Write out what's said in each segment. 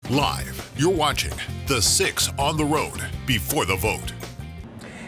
Live, you're watching The 6 on the Road before the vote.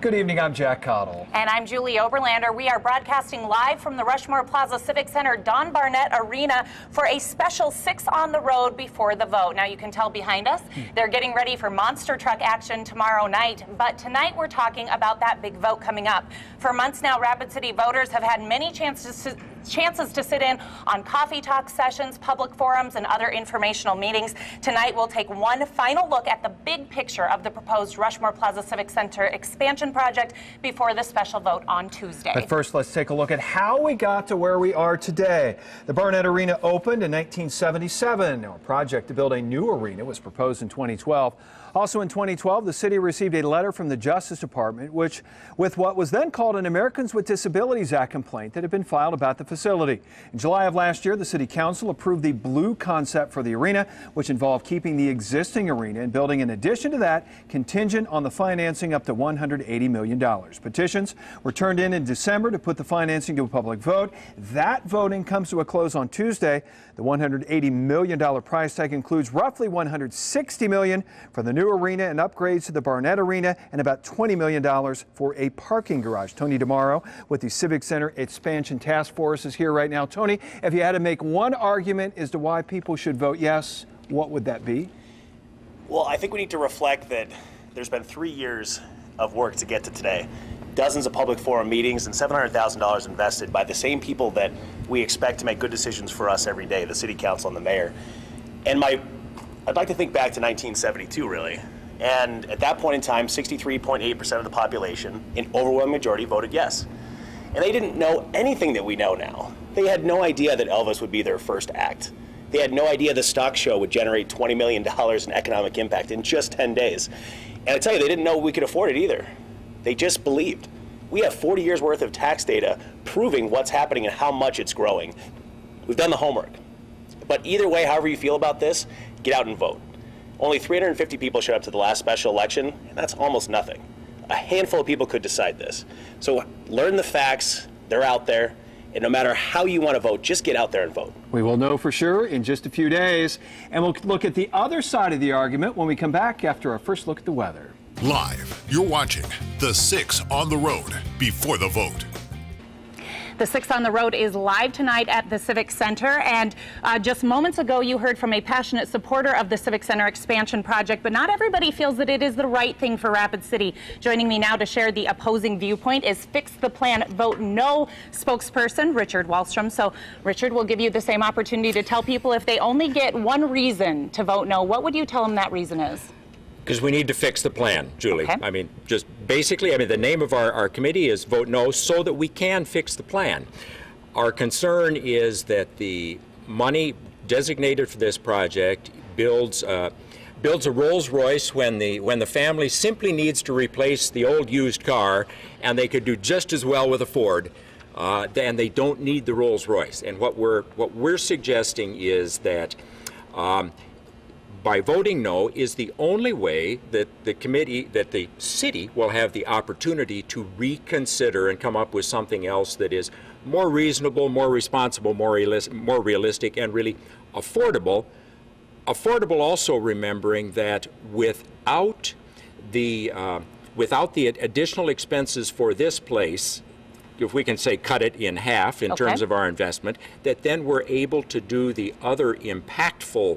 Good evening, I'm Jack Cottle. And I'm Julie Oberlander. We are broadcasting live from the Rushmore Plaza Civic Center Don Barnett Arena for a special 6 on the Road before the vote. Now you can tell behind us, they're getting ready for monster truck action tomorrow night. But tonight we're talking about that big vote coming up. For months now, Rapid City voters have had many chances to sit in on coffee talk sessions, public forums, and other informational meetings. Tonight we'll take one final look at the big picture of the proposed Rushmore Plaza Civic Center expansion project before the special vote on Tuesday. But first, let's take a look at how we got to where we are today. The Barnett Arena opened in 1977. Now, a project to build a new arena was proposed in 2012. Also in 2012, the city received a letter from the Justice Department, with what was then called an Americans with Disabilities Act complaint that had been filed about the facility. In July of last year, the City Council approved the blue concept for the arena, which involved keeping the existing arena and building in addition to that, contingent on the financing up to $180 million. Petitions were turned in December to put the financing to a public vote. That voting comes to a close on Tuesday. The $180 million price tag includes roughly $160 million for the new arena and upgrades to the Barnett Arena and about $20 million for a parking garage. Tony DeMauro with the Civic Center Expansion Task Force is here right now. Tony, if you had to make one argument as to why people should vote yes, what would that be? Well, I think we need to reflect that there's been 3 years of work to get to today. Dozens of public forum meetings and $700,000 invested by the same people that we expect to make good decisions for us every day, the City Council and the Mayor. And I'd like to think back to 1972, really. And at that point in time, 63.8% of the population, an overwhelming majority, voted yes. And they didn't know anything that we know now. They had no idea that Elvis would be their first act. They had no idea the stock show would generate $20 million in economic impact in just 10 days. And I tell you, they didn't know we could afford it either. They just believed. We have 40 years worth of tax data proving what's happening and how much it's growing. We've done the homework. But either way, however you feel about this, get out and vote. Only 350 people showed up to the last special election, and that's almost nothing. A handful of people could decide this. So learn the facts, they're out there, and no matter how you want to vote, just get out there and vote. We will know for sure in just a few days, and we'll look at the other side of the argument when we come back after our first look at the weather. Live, you're watching The 6 on the Road before the vote. The 6 on the Road is live tonight at the Civic Center, and just moments ago you heard from a passionate supporter of the Civic Center expansion project, but not everybody feels that it is the right thing for Rapid City. Joining me now to share the opposing viewpoint is Fix the Plan, Vote No spokesperson Richard Wallstrom. So Richard, we'll give you the same opportunity to tell people if they only get one reason to vote no, what would you tell them that reason is? Because we need to fix the plan, Julie. Okay. I mean, just basically, the name of our committee is Vote No so that we can fix the plan. Our concern is that the money designated for this project builds a Rolls Royce when the family simply needs to replace the old used car, and they could do just as well with a Ford. And they don't need the Rolls Royce. And what we're suggesting is that by voting no is the only way that the city will have the opportunity to reconsider and come up with something else that is more reasonable, more responsible, more realistic, and really affordable. Affordable also remembering that without the additional expenses for this place, if we can say cut it in half in terms of our investment, that then we're able to do the other impactful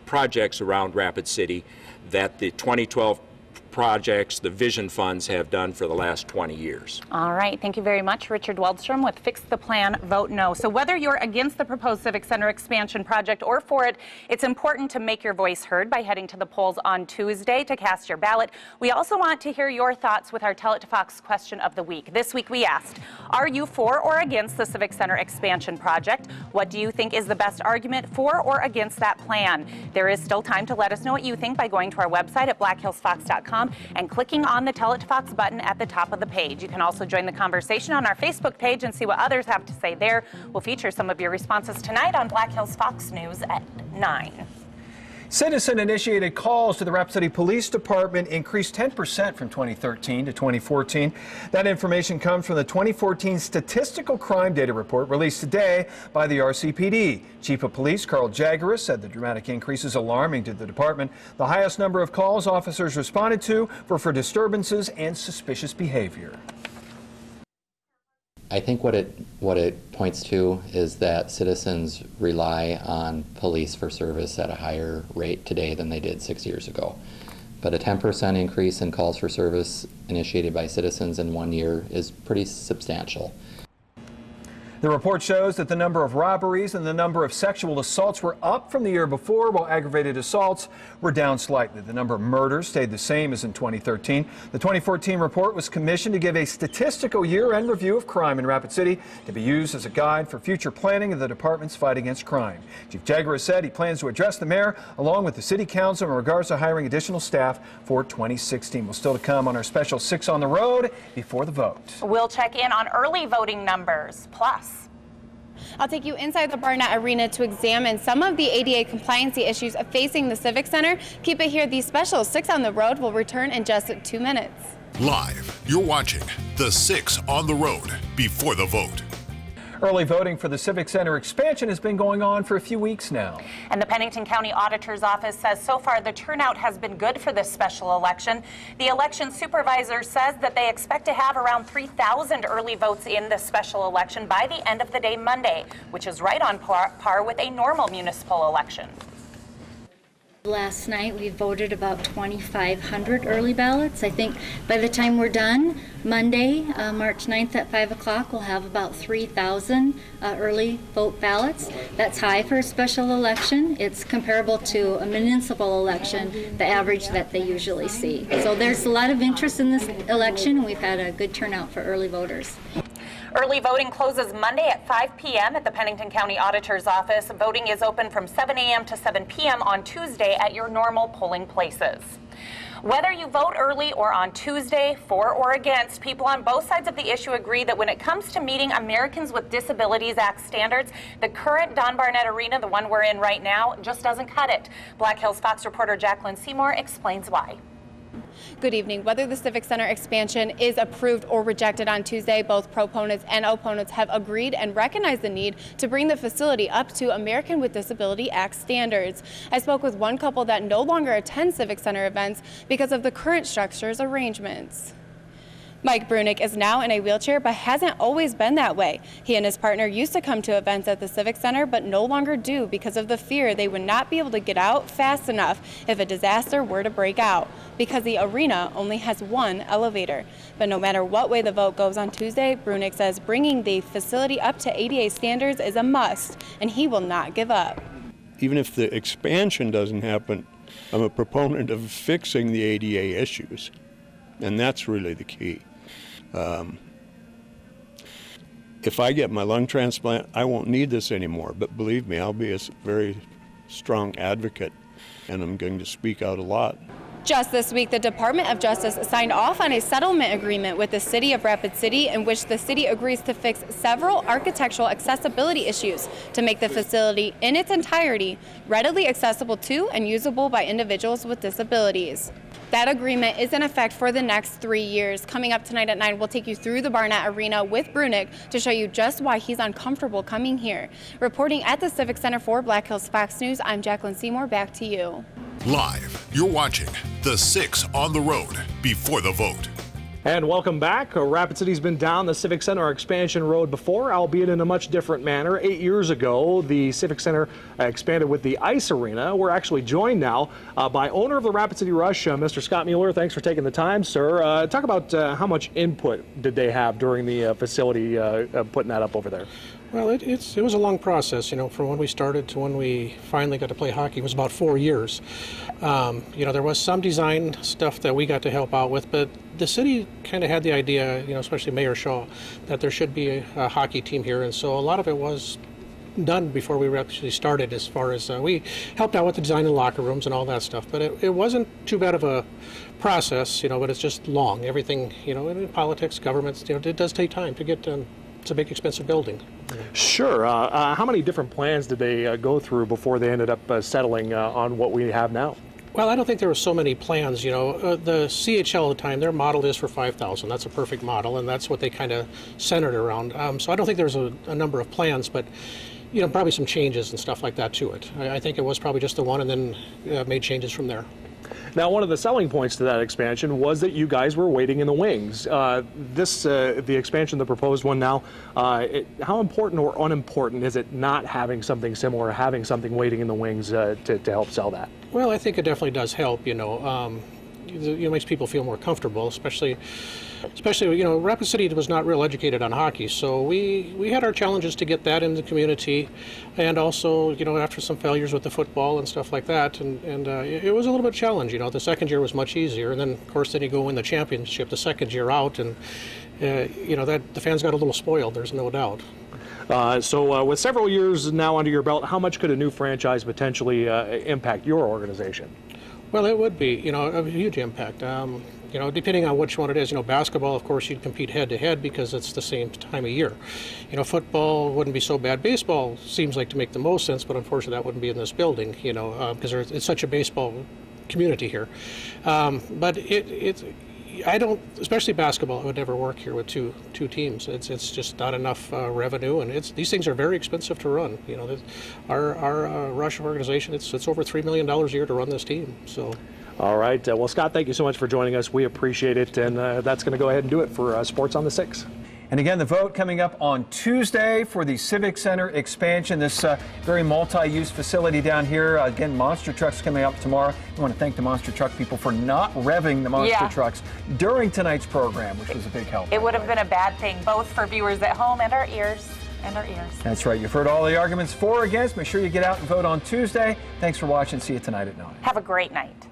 projects around Rapid City that the 2012 projects, the vision funds have done for the last 20 years. All right, thank you very much, Richard Wallstrom with Fix the Plan, Vote No. So whether you're against the proposed Civic Center expansion project or for it, it's important to make your voice heard by heading to the polls on Tuesday to cast your ballot. We also want to hear your thoughts with our Tell It to Fox question of the week. This week we asked, are you for or against the Civic Center expansion project? What do you think is the best argument for or against that plan? There is still time to let us know what you think by going to our website at blackhillsfox.com and clicking on the Tell It to Fox button at the top of the page. You can also join the conversation on our Facebook page and see what others have to say there. We'll feature some of your responses tonight on Black Hills Fox News at 9. Citizen-initiated calls to the Rapid City Police Department increased 10% from 2013 to 2014. That information comes from the 2014 Statistical Crime Data Report released today by the RCPD. Chief of Police Carl Jagaris said the dramatic increase is alarming to the department. The highest number of calls officers responded to were for disturbances and suspicious behavior. I think what it points to is that citizens rely on police for service at a higher rate today than they did 6 years ago. But a 10% increase in calls for service initiated by citizens in 1 year is pretty substantial. The report shows that the number of robberies and the number of sexual assaults were up from the year before, while aggravated assaults were down slightly. The number of murders stayed the same as in 2013. The 2014 report was commissioned to give a statistical year-end review of crime in Rapid City to be used as a guide for future planning of the department's fight against crime. Chief Jagaris said he plans to address the mayor along with the city council in regards to hiring additional staff for 2016. Well, still to come on our special 6 on the road before the vote. We'll check in on early voting numbers. Plus, I'll take you inside the Barnett Arena to examine some of the ADA compliancy issues facing the Civic Center. Keep it here. These special 6 on the road will return in just 2 minutes. Live, you're watching the 6 on the road before the vote. Early voting for the Civic Center expansion has been going on for a few weeks now. and the Pennington County Auditor's Office says so far the turnout has been good for this special election. The election supervisor says that they expect to have around 3,000 early votes in this special election by the end of the day Monday, which is right on par with a normal municipal election. Last night we voted about 2,500 early ballots. I think by the time we're done, Monday, March 9th at 5 o'clock, we'll have about 3,000 early vote ballots. That's high for a special election. It's comparable to a municipal election, the average that they usually see. So there's a lot of interest in this election, and we've had a good turnout for early voters. Early voting closes Monday at 5 p.m. at the Pennington County Auditor's Office. Voting is open from 7 a.m. to 7 p.m. on Tuesday at your normal polling places. Whether you vote early or on Tuesday, for or against, people on both sides of the issue agree that when it comes to meeting Americans with Disabilities Act standards, the current Don Barnett Arena, the one we're in right now, just doesn't cut it. Black Hills Fox reporter Jacqueline Seymour explains why. Good evening. Whether the Civic Center expansion is approved or rejected on Tuesday, both proponents and opponents have agreed and recognized the need to bring the facility up to American with Disability Act standards. I spoke with one couple that no longer attend Civic Center events because of the current structure's arrangements. Mike Brunick is now in a wheelchair, but hasn't always been that way. He and his partner used to come to events at the Civic Center, but no longer do because of the fear they would not be able to get out fast enough if a disaster were to break out, because the arena only has one elevator. But no matter what way the vote goes on Tuesday, Brunick says bringing the facility up to ADA standards is a must, and he will not give up. Even if the expansion doesn't happen, I'm a proponent of fixing the ADA issues, and that's really the key. If I get my lung transplant, I won't need this anymore, but believe me, I'll be a very strong advocate, and I'm going to speak out a lot. Just this week, the Department of Justice signed off on a settlement agreement with the City of Rapid City in which the city agrees to fix several architectural accessibility issues to make the facility in its entirety readily accessible to and usable by individuals with disabilities. That agreement is in effect for the next 3 years. Coming up tonight at 9, we'll take you through the Barnett Arena with Brunick to show you just why he's uncomfortable coming here. Reporting at the Civic Center for Black Hills Fox News, I'm Jacqueline Seymour. Back to you. Live, you're watching the 6 on the road before the vote. And welcome back. Rapid City's been down the Civic Center expansion road before, albeit in a much different manner. 8 years ago, the Civic Center expanded with the ice arena. We're actually joined now by owner of the Rapid City Rush, Mr. Scott Mueller. Thanks for taking the time, sir. Talk about how much input did they have during the facility putting that up over there? Well, it was a long process, from when we started to when we finally got to play hockey. It was about 4 years. There was some design stuff that we got to help out with, but the city kind of had the idea, especially Mayor Shaw, that there should be a hockey team here, and so a lot of it was done before we actually started, as far as we helped out with the design of locker rooms and all that stuff. But it wasn't too bad of a process, but it's just long. Everything, in politics, governments, it does take time to get done. it's a big expensive building. Sure. How many different plans did they go through before they ended up settling on what we have now? Well, I don't think there were so many plans. You know, the CHL at the time, their model is for 5,000. That's a perfect model, and that's what they kind of centered around. So I don't think there's a number of plans, but you know, probably some changes and stuff like that to it. I think it was probably just the one, and then made changes from there. Now, one of the selling points to that expansion was that you guys were waiting in the wings. The expansion, the proposed one now, how important or unimportant is it not having something similar, having something waiting in the wings to help sell that? Well, I think it definitely does help. You know, it makes people feel more comfortable, especially you know, Rapid City was not real educated on hockey, so we had our challenges to get that in the community, and also, you know, after some failures with the football and stuff like that, and it was a little bit challenging. You know, the second year was much easier, and then of course then you go win the championship the second year out, and you know, that the fans got a little spoiled. There's no doubt. So with several years now under your belt, how much could a new franchise potentially impact your organization? Well, it would be, you know, a huge impact. You know, depending on which one it is. You know, basketball, of course, you'd compete head-to-head because it's the same time of year. You know, football wouldn't be so bad. Baseball seems like to make the most sense, but unfortunately that wouldn't be in this building, you know, because it's such a baseball community here. But I don't, especially basketball, it would never work here with two teams. It's just not enough revenue, and these things are very expensive to run. You know, our Rush organization, it's over $3 million a year to run this team. So. All right. Well, Scott, thank you so much for joining us. We appreciate it, and that's going to go ahead and do it for Sports on the 6. And again, the vote coming up on Tuesday for the Civic Center expansion, this very multi-use facility down here. Again, monster trucks coming up tomorrow. I want to thank the monster truck people for not revving the monster trucks during tonight's program, which was a big help. It would have been a bad thing, both for viewers at home and our ears. That's right. You've heard all the arguments for or against. Make sure you get out and vote on Tuesday. Thanks for watching. See you tonight at 9. Have a great night.